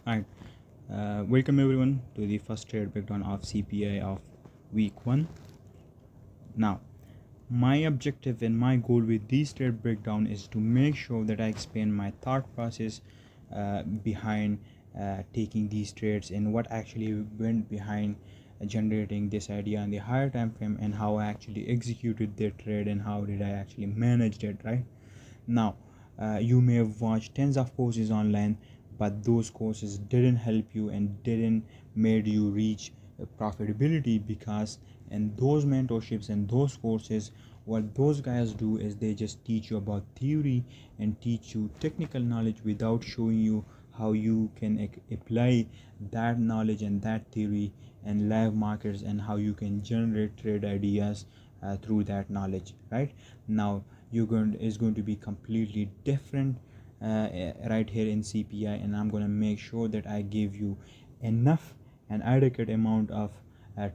Hi, welcome everyone to the first trade breakdown of CPI of week 1. Now, my objective and my goal with this trade breakdown is to make sure that I explain my thought process behind taking these trades and what actually went behind generating this idea on the higher time frame and how I actually executed the trade and how did I actually manage it, right? Now, you may have watched tens of courses online, but those courses didn't help you and didn't made you reach profitability, because in those mentorships and those courses, what those guys do is they just teach you about theory and teach you technical knowledge without showing you how you can apply that knowledge and that theory and live markets and how you can generate trade ideas through that knowledge. Right now, you're going is going to be completely different right here in CPI, and I'm going to make sure that I give you enough and adequate amount of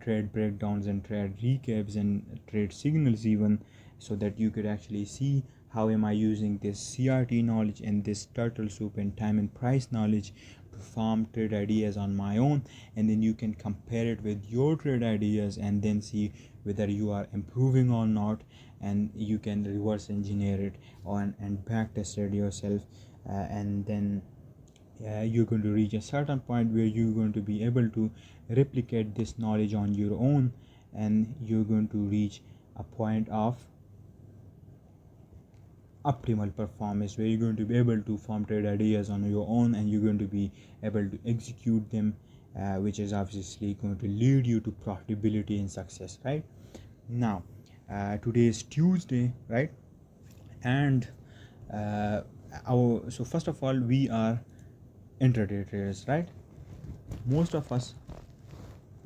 trade breakdowns and trade recaps and trade signals even, so that you could actually see how am I using this CRT knowledge and this turtle soup and time and price knowledge to farm trade ideas on my own, and then you can compare it with your trade ideas and then see whether you are improving or not, and you can reverse engineer it on and back test it yourself, and then you're going to reach a certain point where you're going to be able to replicate this knowledge on your own, and you're going to reach a point of optimal performance where you're going to be able to form trade ideas on your own and you're going to be able to execute them, which is obviously going to lead you to profitability and success. Right now, today is Tuesday, right? And so first of all, we are intraday traders, right? Most of us,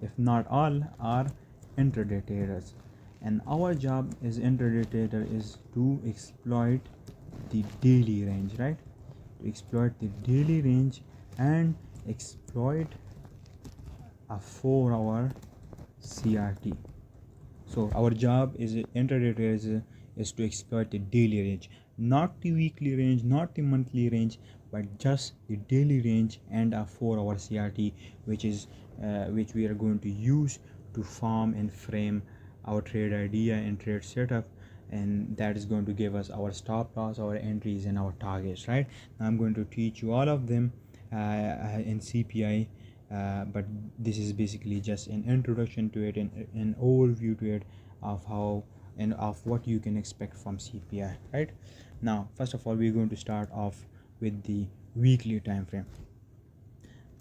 if not all, are intraday traders, and our job as intraday trader is to exploit the daily range, right? To exploit the daily range and exploit a 4-hour CRT. So our job is intraday traders is to exploit the daily range, not the weekly range, not the monthly range, but just the daily range and a 4-hour CRT, which we are going to use to farm and frame our trade idea and trade setup, and that is going to give us our stop loss, our entries, and our targets. Right now, I'm going to teach you all of them in CPI. But this is basically just an introduction to it and an overview to it of how and of what you can expect from CPI. Right now, first of all, we're going to start off with the weekly time frame.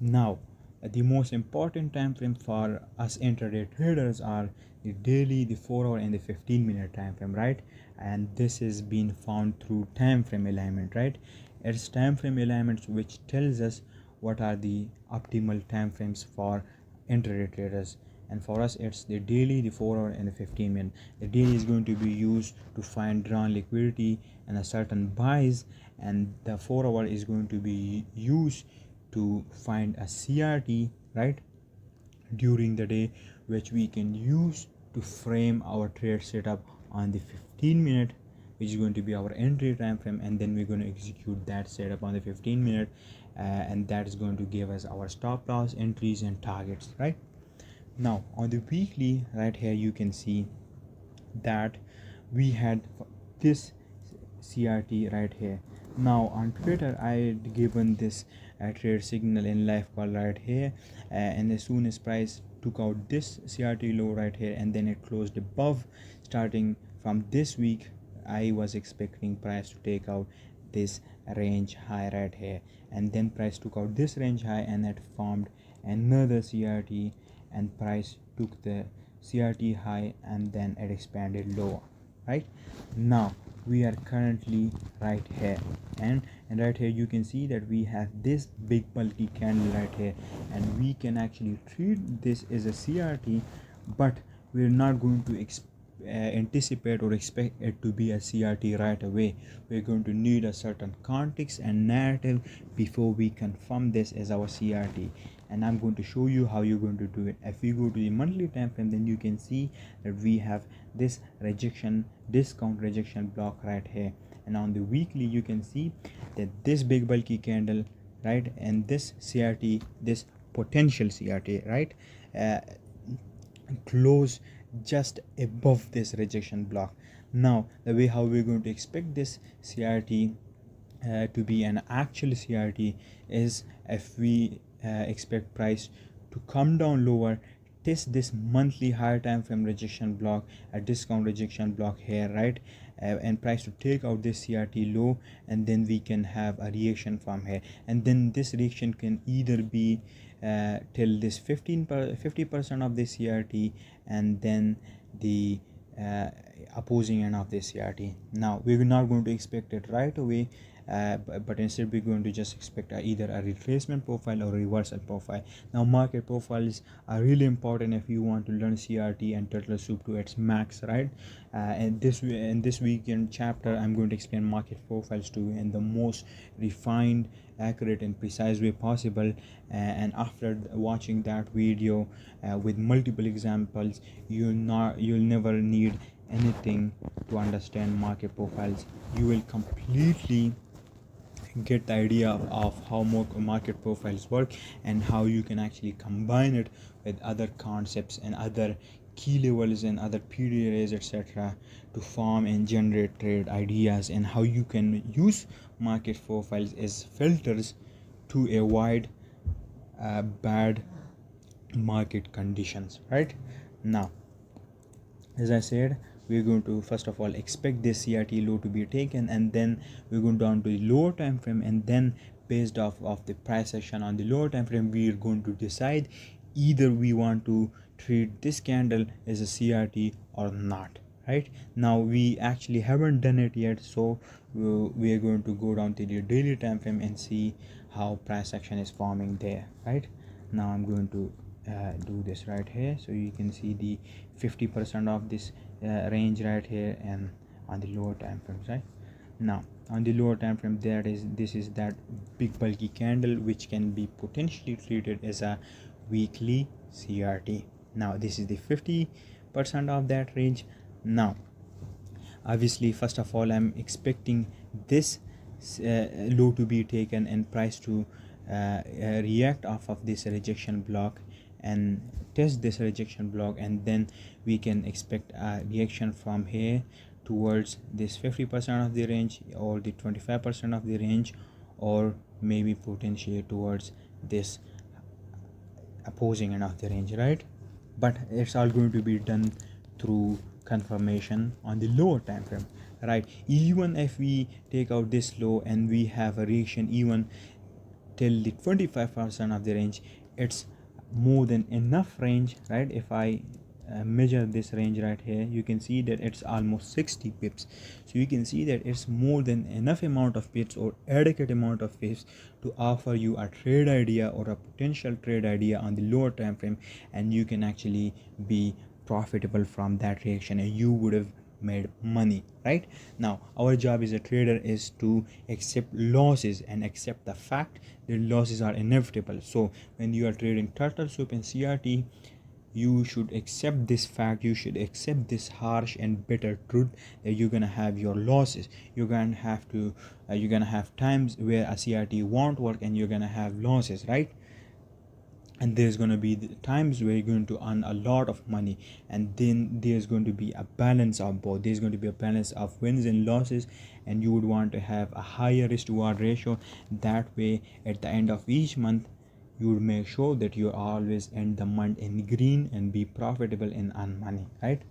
Now, the most important time frame for us intraday traders are the daily, the 4-hour, and the 15-minute time frame, right? And this is being found through time frame alignment, right? It's time frame alignments which tells us what are the optimal time frames for intraday traders. And for us, it's the daily, the 4-hour, and the 15-minute. The daily is going to be used to find drawn liquidity and a certain buys, and the 4-hour is going to be used to find a CRT, right, during the day, which we can use to frame our trade setup on the 15-minute, which is going to be our entry time frame, and then we're going to execute that setup on the 15-minute, and that is going to give us our stop loss, entries, and targets. Right now, on the weekly, right here you can see that we had this CRT right here. Now on Twitter, I had given this trade signal in live call right here, and as soon as price took out this CRT low right here and then it closed above, starting from this week, I was expecting price to take out this range high right here, and then price took out this range high and it formed another CRT, and price took the CRT high and then it expanded lower. Right now, we are currently right here, and right here you can see that we have this big bulky candle right here, and we can actually treat this as a CRT, but we're not going to anticipate or expect it to be a CRT right away. We're going to need a certain context and narrative before we confirm this as our CRT, and I'm going to show you how you're going to do it. If we go to the monthly time frame, then you can see that we have this discount rejection block right here, and on the weekly you can see that this big bulky candle right? And this CRT, this potential CRT, right, uh, close just above this rejection block. Now the way how we're going to expect this CRT to be an actual CRT is if we expect price to come down lower, test this monthly higher time frame rejection block, a discount rejection block here, right, and price to take out this CRT low, and then we can have a reaction from here, and then this reaction can either be till this 50% of the CRT, and then the uh, opposing end of the CRT. Now we're not going to expect it right away, but instead we're going to just expect either a retracement profile or reversal profile. Now market profiles are really important if you want to learn CRT and turtle soup to its max, right? And in this weekend chapter I'm going to explain market profiles to you in the most refined, accurate and precise way possible, and after watching that video with multiple examples, you'll never need anything to understand market profiles. You will completely get the idea of how market profiles work, and how you can actually combine it with other concepts and other key levels and other PDAs, etc., to form and generate trade ideas, and how you can use market profiles as filters to avoid bad market conditions, right? Now as I said, we're going to first of all expect this CRT low to be taken, and then we're going down to the lower time frame, and then based off of the price action on the lower time frame, we are going to decide either we want to treat this candle as a CRT or not. Right now we actually haven't done it yet, so we are going to go down to the daily time frame and see how price action is forming there. Right now I'm going to do this right here, so you can see the 50% of this range right here, and on the lower time frames. Right now on the lower time frame, this is that big bulky candle which can be potentially treated as a weekly CRT. Now this is the 50% of that range. Now obviously first of all I'm expecting this low to be taken and price to react off of this rejection block and test this rejection block, and then we can expect a reaction from here towards this 50% of the range, or the 25% of the range, or maybe potentially towards this opposing end of the range, right? But it's all going to be done through confirmation on the lower time frame, right? Even if we take out this low and we have a reaction even till the 25% of the range, it's more than enough range, right? If I measure this range right here, you can see that it's almost 60 pips, so you can see that it's more than enough amount of pips, or adequate amount of pips, to offer you a trade idea or a potential trade idea on the lower time frame, and you can actually be profitable from that reaction, and you would have made money. Right now our job as a trader is to accept losses and accept the fact that losses are inevitable. So when you are trading turtle soup and CRT, you should accept this fact, you should accept this harsh and bitter truth, that you're gonna have your losses. You're gonna have times where a CRT won't work and you're gonna have losses, right? And there's going to be times where you're going to earn a lot of money, and then there's going to be a balance of both. There's going to be a balance of wins and losses, and you would want to have a higher risk to reward ratio. That way at the end of each month, you would make sure that you always end the month in green and be profitable and earn money, right?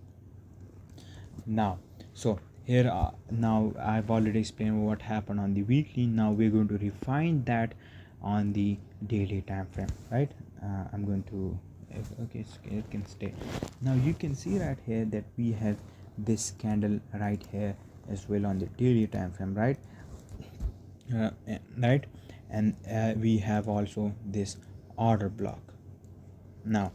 Now so here now I've already explained what happened on the weekly. Now we're going to refine that on the daily time frame, right? I'm going to okay, it can stay. Now you can see right here that we have this candle right here as well on the daily time frame, right? Right, and we have also this order block. Now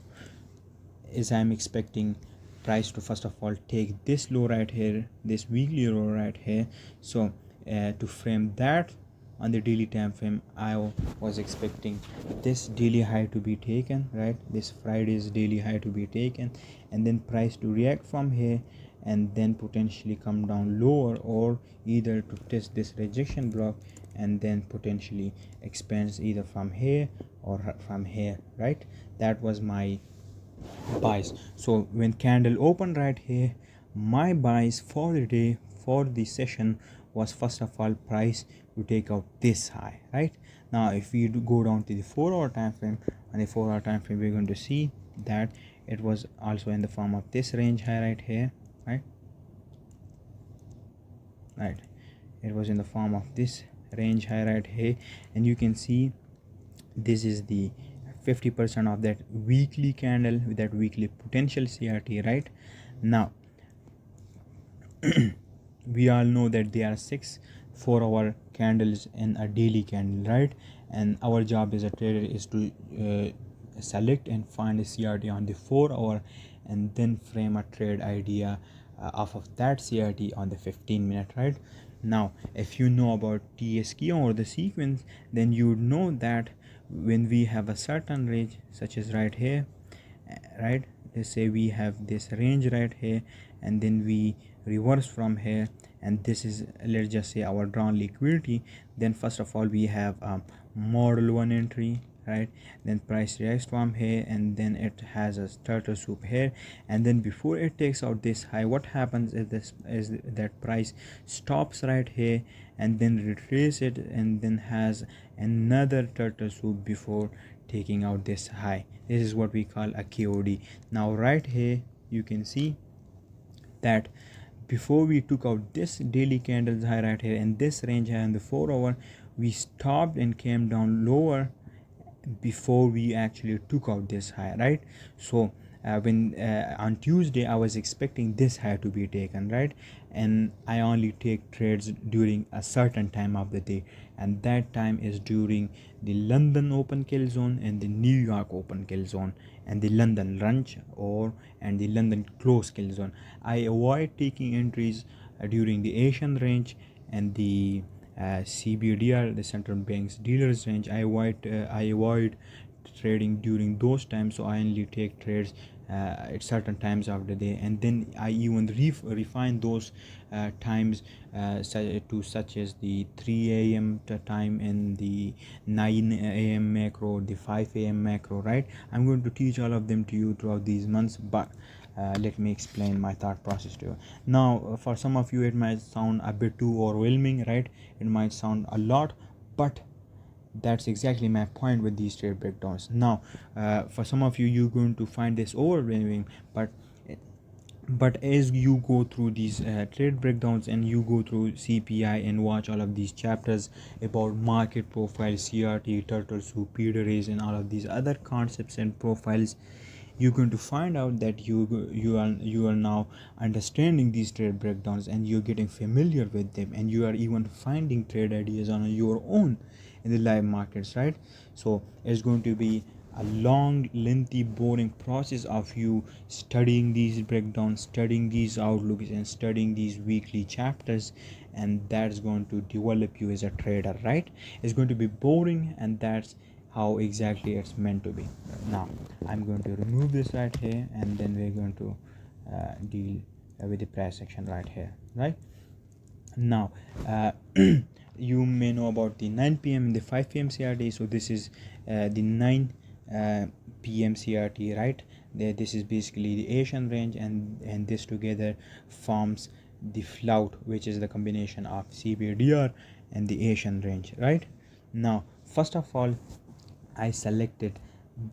is I'm expecting price to first of all take this low right here, this weekly low right here. So to frame that on the daily time frame, I was expecting this daily high to be taken, right? This Friday's daily high to be taken, and then price to react from here, and then potentially come down lower, or either to test this rejection block and then potentially expands either from here or from here, right? That was my buys. So when candle opened right here, my buys for the day, for the session, was first of all price to take out this high, right? Now if we go down to the 4 hour time frame, on the 4 hour time frame, we're going to see that it was also in the form of this range high right here, right? Right, it was in the form of this range high right here, and you can see this is the 50% of that weekly candle with that weekly potential CRT, right? Now we all know that there are 6 4 hour candles in a daily candle, right? And our job as a trader is to select and find a CRT on the 4 hour, and then frame a trade idea off of that CRT on the 15 minute, right? Now if you know about TSQ or the sequence, then you would know that when we have a certain range such as right here, right, let's say we have this range right here, and then we reverse from here, and this is, let's just say, our drawn liquidity. Then first of all we have model 1 entry, right? Then price reacts from here, and then it has a turtle soup here, and then before it takes out this high, what happens is this is that price stops right here, and then retrace it, and then has another turtle soup before taking out this high. This is what we call a KOD. Now right here you can see that before we took out this daily candles high right here and this range high on the 4 hour, we stopped and came down lower before we actually took out this high, right? So when on Tuesday I was expecting this high to be taken, right? And I only take trades during a certain time of the day, and that time is during the London open kill zone and the New York open kill zone and the London lunch or and the London close kill zone. I avoid taking entries during the Asian range and the CBDR, the central bank's dealers range. I avoid trading during those times, so I only take trades at certain times of the day, and then I even refine those times to such as the 3 a.m. time and the 9 a.m. macro, the 5 a.m. macro, right? I'm going to teach all of them to you throughout these months, but let me explain my thought process to you. Now for some of you it might sound a bit too overwhelming, right? It might sound a lot, but that's exactly my point with these trade breakdowns. Now for some of you, you're going to find this overwhelming, but as you go through these trade breakdowns and you go through CPI and watch all of these chapters about market profile, CRT, turtle soup, Peter raise, and all of these other concepts and profiles, you're going to find out that you are now understanding these trade breakdowns, and you're getting familiar with them, and you are even finding trade ideas on your own in the live markets, right? So it's going to be a long, lengthy, boring process of you studying these breakdowns, studying these outlooks, and studying these weekly chapters, and that's going to develop you as a trader, right? It's going to be boring, and that's how exactly it's meant to be. Now I'm going to remove this right here, and then we're going to deal with the price section right here, right? Now you may know about the 9 p.m and the 5 p.m CRT. So this is the 9 p.m CRT, right? This is basically the Asian range, and this together forms the flout, which is the combination of CBDR and the Asian range, right? Now first of all, I selected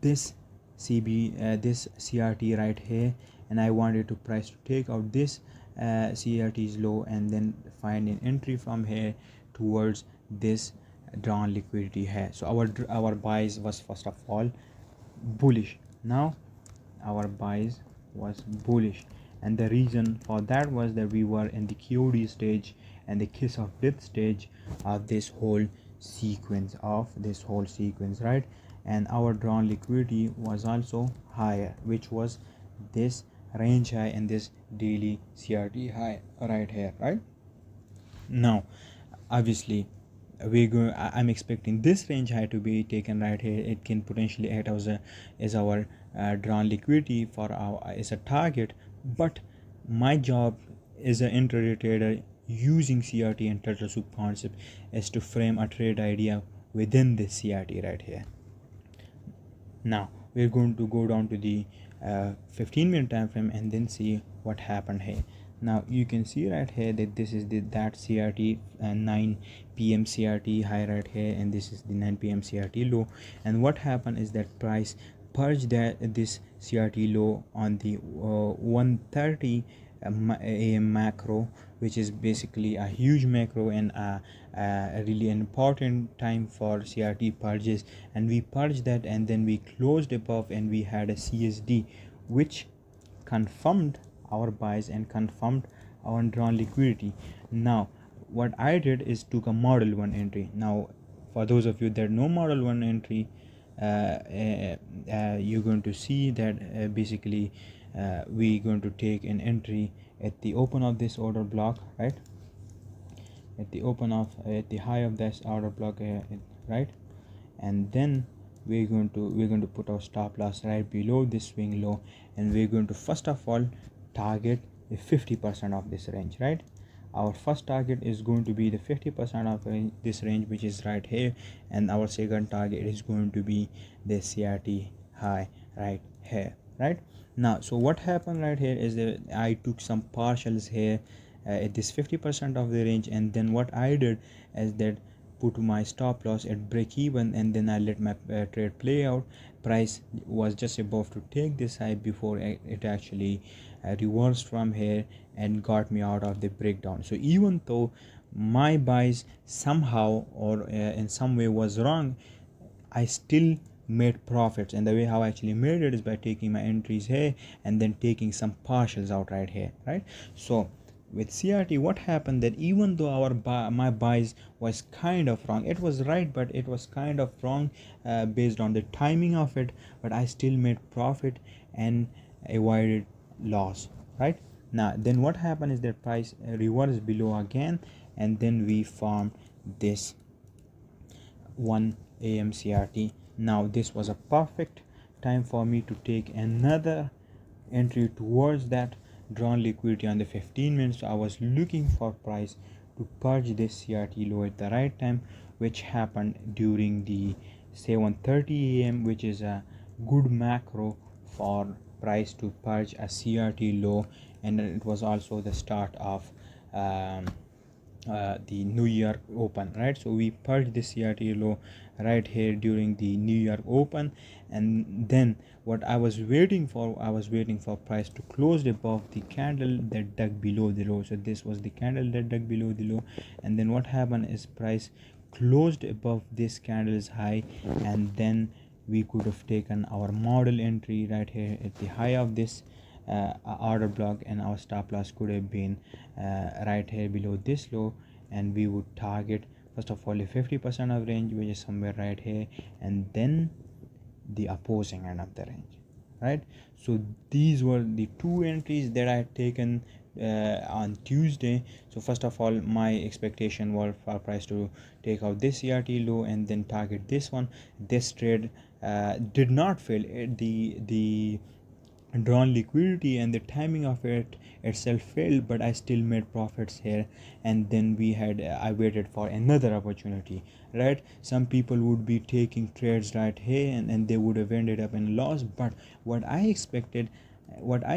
this this CRT right here, and I wanted to price to take out this CRT's low, and then find an entry from here towards this drawn liquidity here. So our buys was first of all bullish. Now our buys was bullish, and the reason for that was that we were in the KOD stage and the kiss of death stage of this whole sequence, right? And our drawn liquidity was also higher, which was this range high and this daily CRT high right here, right? Now obviously I'm expecting this range high to be taken right here. It can potentially act as our drawn liquidity for our as a target, but my job as an intraday trader, using CRT and turtle soup concept is to frame a trade idea within this CRT right here. Now we're going to go down to the 15-minute time frame and then see what happened here. Now you can see right here that this is that CRT 9 p.m. CRT high right here, and this is the 9 p.m. CRT low. And what happened is that price purged this CRT low on the 1:30 a.m. macro, which is basically a huge macro and a really important time for CRT purges. And we purged that, and then we closed above, and we had a CSD which confirmed our buys and confirmed our drawn liquidity. Now what I did is took a model 1 entry. Now for those of you that know model 1 entry, you're going to see that basically we're going to take an entry at the open of this order block, right? At the high of this order block, right? And then we're going to put our stop loss right below this swing low, and we're going to first of all target the 50% of this range, right? Our first target is going to be the 50% of this range, which is right here, and our second target is going to be the CRT high right here, right? Now so what happened right here is that I took some partials here at this 50% of the range, and then what I did is that put my stop loss at break even, and then I let my trade play out. Price was just about to take this high before it actually reversed from here and got me out of the breakdown. So even though my buys somehow or in some way was wrong, I still made profits. And the way how I actually made it is by taking my entries here and then taking some partials out right here, right? So with CRT, what happened that even though my buys was kind of wrong, it was right but it was kind of wrong based on the timing of it, but I still made profit and avoided loss, right? Now then what happened is that price reversed below again, and then we formed this 1 a.m. CRT. Now this was a perfect time for me to take another entry towards that drawn liquidity on the 15 minutes. So I was looking for price to purge this CRT low at the right time, which happened during the 7:30 a.m., which is a good macro for price to purge a CRT low, and it was also the start of the New York Open, right? So we purged the CRT low right here during the New York Open, and then what I was waiting for price to close above the candle that dug below the low. So this was the candle that dug below the low, and then what happened is price closed above this candle's high, and then we could have taken our model entry right here at the high of this order block, and our stop loss could have been right here below this low, and we would target first of all the 50% of range, which is somewhere right here, and then the opposing end of the range, right? So these were the two entries that I had taken on Tuesday. So first of all, my expectation was for price to take out this CRT low and then target this one. This trade did not fail. The drawn liquidity and the timing of it itself failed, but I still made profits here. And then I waited for another opportunity, right? Some people would be taking trades right here, and they would have ended up in loss. But what I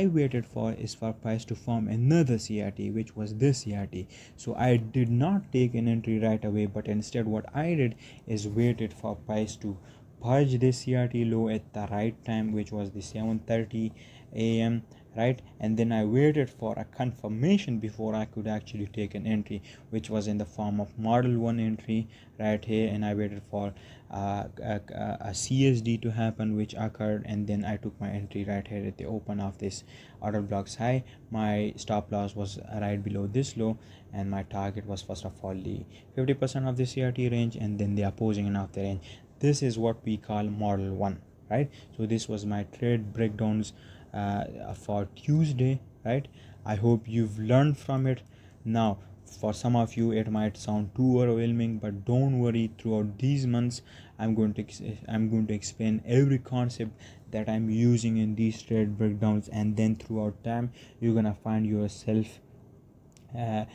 waited for is for price to form another CRT, which was this CRT. So I did not take an entry right away, but instead what I did is waited for price to purge this CRT low at the right time, which was the 7:30 a.m., right? And then I waited for a confirmation before I could actually take an entry, which was in the form of model 1 entry right here, and I waited for a CSD to happen, which occurred, and then I took my entry right here at the open of this order blocks high. My stop loss was right below this low, and my target was first of all the 50% of the CRT range, and then the opposing end of the range. This is what we call model 1, right? So this was my trade breakdowns for Tuesday, right? I hope you've learned from it. Now for some of you it might sound too overwhelming, but don't worry. Throughout these months I'm going to explain every concept that I'm using in these trade breakdowns, and then throughout time you're gonna find yourself uh,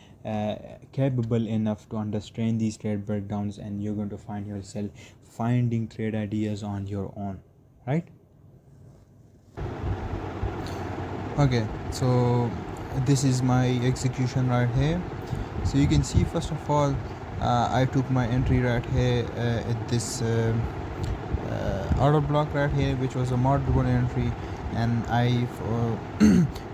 capable enough to understand these trade breakdowns, and you're going to find yourself finding trade ideas on your own, right? Okay, so this is my execution right here. So you can see, first of all, I took my entry right here at this order block right here, which was a marketable entry, and I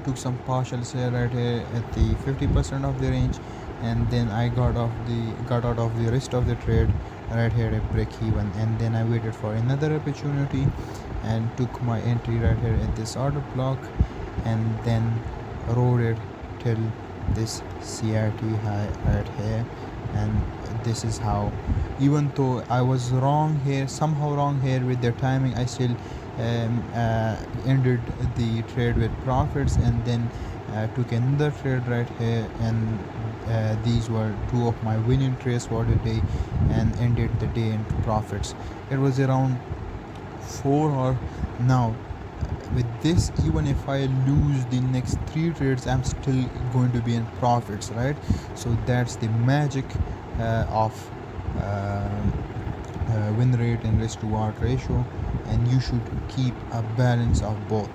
took some partial sale right here at the 50% of the range, and then I got out of the rest of the trade right here at break even, and then I waited for another opportunity and took my entry right here at this order block, and then rode it till this CRT high right here. And this is how, even though I was wrong here, somehow wrong here with the timing, I still ended the trade with profits, and then took another trade right here, and these were two of my winning trades for the day, and ended the day in profits. It was around 4 or now. With this, even if I lose the next 3 trades, I'm still going to be in profits, right? So that's the magic of win rate and risk to reward ratio, and you should keep a balance of both.